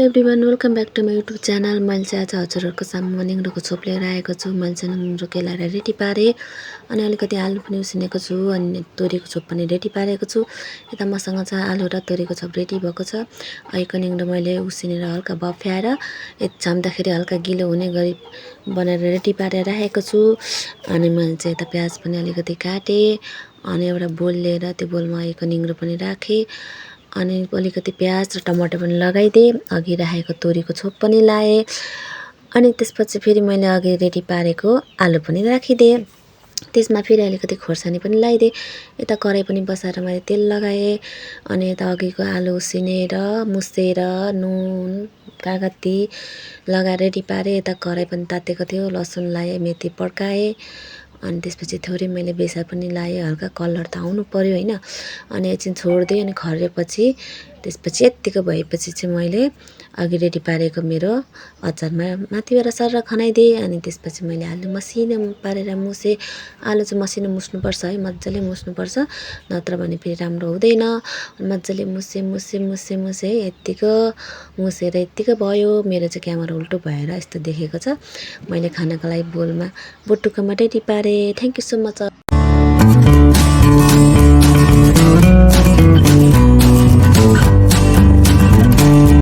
Everyone, welcome back to my YouTube channel. मैले चाहिँ आज हजुरहरूको सामुमा निङ्ग्रोको छोप लिएर आएको छु। मैले चाहिँ निङ्ग्रो केलाएर रेडी पारेँ अनि अलिकति आलु पनि उसिनेको छु अनि तोरीको छोप पनि रेडी पारेको छु। यता मसँग चाहिँ आलु र तोरीको छोप रेडी भएको छ। अहिलेको निङ्ग्रो मैले उसिनेर हल्का बफ्याएर छाम्दाखेरि हल्का गिलो हुने गरी बनाएर रेडी पारेर राखेको छु। अनि मैले चाहिँ यता प्याज पनि अलिकति काटेँ अनि एउटा बोल लिएर त्यो बोलमा अहिलेको निङ्ग्रो पनि राखेँ अनि अलिकति प्याज र टमाटर पनि लगाइदिएँ। अघि राखेको तोरीको छोप पनि लाएँ अनि त्यसपछि फेरि मैले अघि रेडी पारेको आलु पनि राखिदिएँ। त्यसमा फेरि अलिकति खोर्सानी पनि लगाइदिएँ। यता कराही पनि बसाएर मैले तेल लगाएँ अनि यता अघिको आलु उसिनेर मुसेर नुन कागती लगाएर रेडी पारेँ। यता कराही पनि तातेको थियो, लसुन लगाएँ, मेथी पड्काएँ अनि त्यसपछि थोरै मैले बेसार पनि लगाएँ। हल्का कलर त आउनु पर्यो होइन। अनि एकछिन छोडिदिएँ अनि खरेपछि त्यसपछि यत्तिको भएपछि चाहिँ मैले अघि रेडी पारेको मेरो अचारमा माथिबाट सर खनाइदिएँ। अनि त्यसपछि मैले आलु मसिनो पारेर मुसेँ। आलु चाहिँ मसिनो मुस्नुपर्छ है, मजाले मुस्नुपर्छ, नत्र भने फेरि राम्रो हुँदैन। मजाले मुसेँ यत्तिको मुसेर यत्तिको भयो। मेरो चाहिँ क्यामेरा उल्टो भएर यस्तो देखेको छ। मैले खानाको लागि बोलमा बटुकामा रेडी पारेँ। Thank you so much.